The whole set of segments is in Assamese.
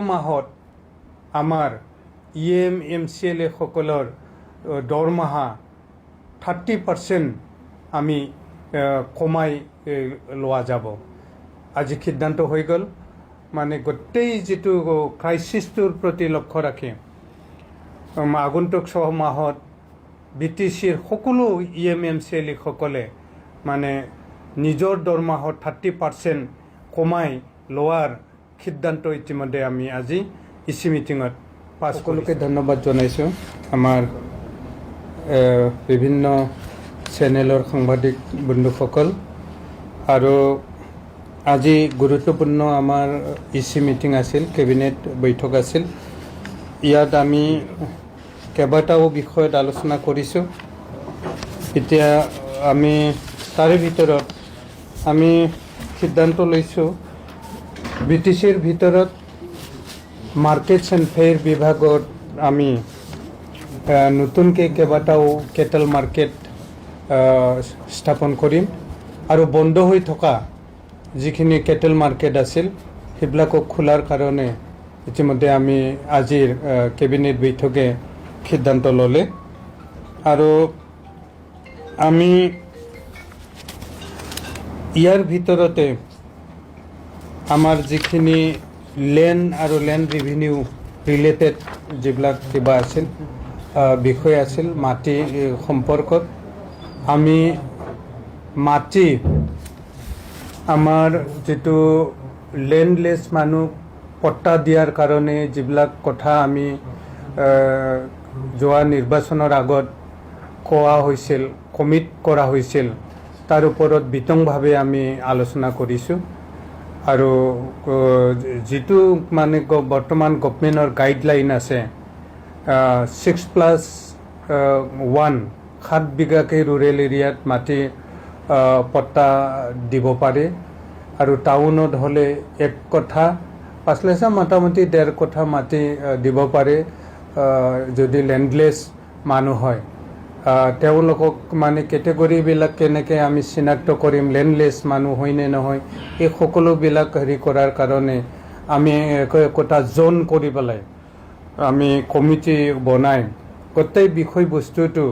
মাহত আমাৰ EM-MCLA সকলৰ দৰমহা 30% আমি কমাই লোৱা যাব। আজি সিদ্ধান্ত হৈ গ'ল, মানে গোটেই যিটো ক্ৰাইচিছটোৰ প্ৰতি লক্ষ্য ৰাখি আগন্তুক 6 মাহত BTCৰ সকলো EM-MCLA সকলে মানে নিজৰ দৰমহাত 30% কমাই লোৱাৰ সিদ্ধান্ত ইতিমধ্যে আমি আজি EC মিটিঙত পাছ সকলোকে ধন্যবাদ জনাইছোঁ। আমাৰ বিভিন্ন চেনেলৰ সাংবাদিক বন্ধুসকল, আৰু আজি গুৰুত্বপূৰ্ণ আমাৰ EC মিটিং আছিল, কেবিনেট বৈঠক আছিল। ইয়াত আমি কেইবাটাও বিষয়ত আলোচনা কৰিছোঁ। এতিয়া আমি তাৰে ভিতৰত আমি সিদ্ধান্ত লৈছোঁ BTCৰ ভিতৰত মাৰ্কেটছ এণ্ড ফেয়াৰ বিভাগত আমি নতুনকৈ কেইবাটাও কেটেল মাৰ্কেট স্থাপন কৰিম, আৰু বন্ধ হৈ থকা যিখিনি কেটেল মাৰ্কেট আছিল সেইবিলাকক খোলাৰ কাৰণে ইতিমধ্যে আমি আজিৰ কেবিনেট বৈঠকে সিদ্ধান্ত ল'লে। আৰু আমি ইয়াৰ ভিতৰতে আমাৰ যিখিনি লেণ্ড আৰু লেণ্ড ৰেভিনিউ ৰিলেটেড যিবিলাক কিবা আছিল বিষয় আছিল মাটি সম্পৰ্কত, আমি মাটি আমাৰ যিটো লেণ্ডলেছ মানুহ পট্টা দিয়াৰ কাৰণে যিবিলাক কথা আমি যোৱা নিৰ্বাচনৰ আগত কোৱা হৈছিল, কমিট কৰা হৈছিল, তাৰ ওপৰত বিতংভাৱে আমি আলোচনা কৰিছোঁ। আৰু যিটো মানে বৰ্তমান গভৰ্ণমেণ্টৰ গাইডলাইন আছে 6+1 7 বিঘাকৈ ৰুৰেল এৰিয়াত মাটি পট্টা দিব পাৰে, আৰু টাউনত হ'লে 1 কঠা 5 লাইছা মোটামুটি 1.5 কঠা মাটি দিব পাৰে যদি লেণ্ডলেছ মানুহ হয়। তেওঁলোকক মানে কেটেগৰীবিলাক কেনেকৈ আমি চিনাক্ত কৰিম, লেণ্ডলেছ মানুহ হয় নে নহয়, এই সকলোবিলাক হেৰি কৰাৰ কাৰণে আমি একোটা জোন কৰি পেলাই আমি কমিটি বনাই গোটেই বিষয়বস্তুটো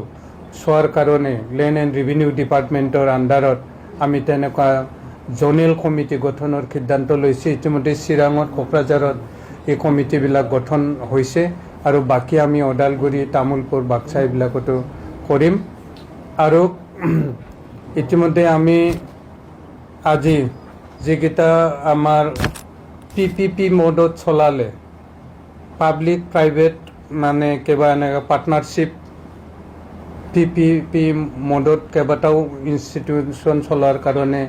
চোৱাৰ কাৰণে লেণ্ড এণ্ড ৰেভিনিউ ডিপাৰ্টমেণ্টৰ আণ্ডাৰত আমি তেনেকুৱা জোনেল কমিটি গঠনৰ সিদ্ধান্ত লৈছে। ইতিমধ্যে চিৰাঙত, কোকৰাঝাৰত এই কমিটিবিলাক গঠন হৈছে, আৰু বাকী আমি ওদালগুৰি, তামোলপুৰ, বাক্সা এইবিলাকতো কৰিম। আৰু ইতিমধ্যে আমি আজি যিকেইটা আমাৰ PPP মোডত চলালে, পাব্লিক প্ৰাইভেট মানে কিবা এনেকৈ পাৰ্টনাৰশ্বিপ PPP মোডত কেইবাটাও ইনষ্টিটিউশ্যন চলোৱাৰ কাৰণে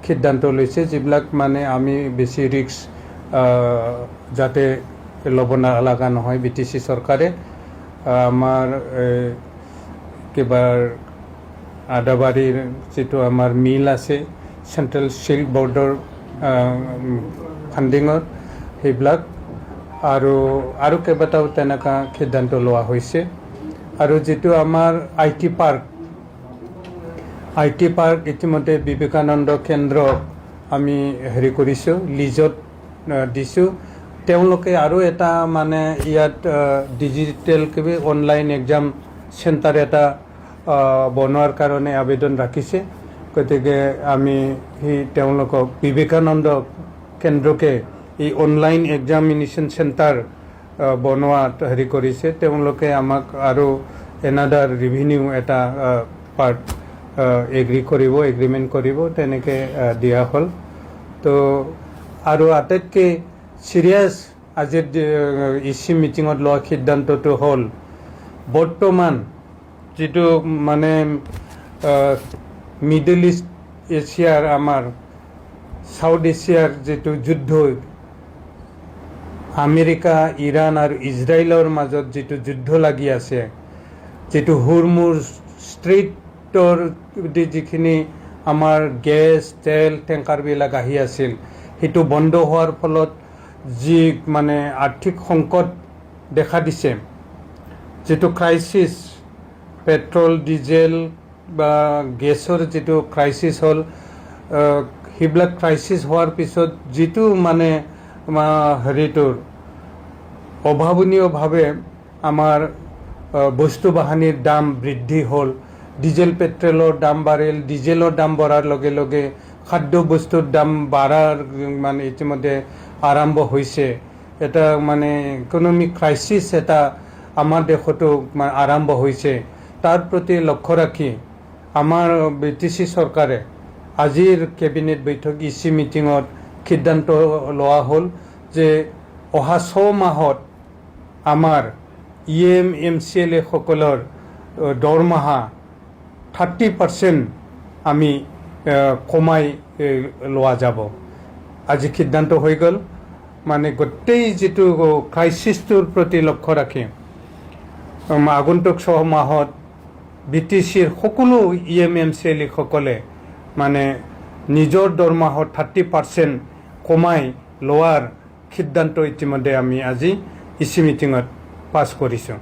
সিদ্ধান্ত লৈছে, যিবিলাক মানে আমি বেছি ৰিস্ক যাতে ল'ব লগা নহয়। BTC চৰকাৰে আমাৰ কিবা আদাবাৰীৰ যিটো আমাৰ মিল আছে চেণ্ট্ৰেল চিল্ক বৰ্ডৰ ফাণ্ডিঙত, সেইবিলাক আৰু কেইবাটাও তেনেকুৱা সিদ্ধান্ত লোৱা হৈছে। আৰু যিটো আমাৰ IT পাৰ্ক ইতিমধ্যে বিবেকানন্দ কেন্দ্ৰ আমি হেৰি কৰিছোঁ, লিজত দিছোঁ। তেওঁলোকে আৰু এটা মানে ইয়াত ডিজিটেল কিবা অনলাইন এক্সাম চেণ্টাৰ এটা বনোৱাৰ কাৰণে আবেদন ৰাখিছে। গতিকে আমি তেওঁলোকক বিবেকানন্দ কেন্দ্ৰকে এই অনলাইন এক্সামিনেশ্যন চেণ্টাৰ বনোৱাত হেৰি কৰিছে। তেওঁলোকে আমাক আৰু এনাডাৰ ৰেভিনিউ এটা পাৰ্ট এগ্ৰিমেণ্ট কৰিব, তেনেকৈ দিয়া হ'ল। তো আৰু আটাইতকৈ চিৰিয়াছ আজিৰ EC মিটিঙত লোৱা সিদ্ধান্তটো হ'ল বৰ্তমান যিটো মানে মিডল ইষ্ট এছিয়াৰ আমাৰ চাউথ এছিয়াৰ যিটো যুদ্ধ, আমেৰিকা, ইৰাণ আৰু ইজৰাইলৰ মাজত যিটো যুদ্ধ লাগি আছে, যিটো হুৰমুজ ষ্ট্ৰেইটৰ যিখিনি আমাৰ গেছ, তেল টেংকাৰবিলাক আহি আছিল, সেইটো বন্ধ হোৱাৰ ফলত যি মানে আৰ্থিক সংকট দেখা দিছে, যিটো ক্ৰাইচিছ, পেট্ৰল, ডিজেল বা গেছৰ যিটো ক্ৰাইচিছ হ'ল, সেইবিলাক ক্ৰাইচিছ হোৱাৰ পিছত যিটো মানে হেৰিটোৰ অভাৱনীয়ভাৱে আমাৰ বস্তু বাহানিৰ দাম বৃদ্ধি হ'ল। ডিজেল পেট্ৰলৰ দাম বাঢ়িল, ডিজেলৰ দাম বঢ়াৰ লগে লগে খাদ্য বস্তুৰ দাম বাঢ়াৰ মানে ইতিমধ্যে আৰম্ভ হৈছে। এটা মানে ইকনমিক ক্ৰাইচিছ এটা আমাৰ দেশতো আৰম্ভ হৈছে। তাৰ প্ৰতি লক্ষ্য ৰাখি আমাৰ BTC চৰকাৰে আজিৰ কেবিনেট বৈঠক ইচি মিটিঙত সিদ্ধান্ত লোৱা হ'ল যে অহা 6 মাহত আমাৰ EM MCLA সকলৰ দৰমহা 30% আমি কমাই লোৱা যাব। আজি সিদ্ধান্ত হৈ গ'ল। মানে গোটেই যিটো ক্ৰাইচিছটোৰ প্ৰতি লক্ষ্য ৰাখি আগন্তুক 6 মাহত BTCৰ সকলো EM MCLA সকলে মানে নিজৰ দৰমহাত 30% কমাই লোৱাৰ সিদ্ধান্ত ইতিমধ্যে আমি আজি ইচি মিটিঙত পাছ কৰিছোঁ।